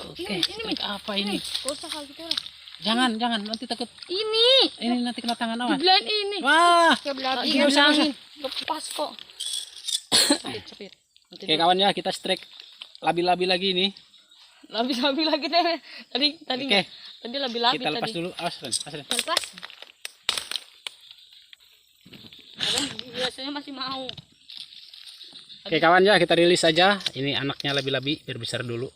Oke, trik apa ini? Gak usah kalau gitu lah. Jangan nanti takut. Ini nanti kena tangan awas. Dibelah ini. Wah, Kayak belah nggak usah. Lepas kok. Cepet. Oke kawan ya, kita strike labi-labi lagi nih. Labi-labi lagi deh. Tadi Oke. tadi labi-labi Kita lepas tadi. dulu. Awas, Ren. Lepas. Kadang biasanya masih mau. Oke kawan ya, kita rilis saja. Ini anaknya labi-labi biar besar dulu.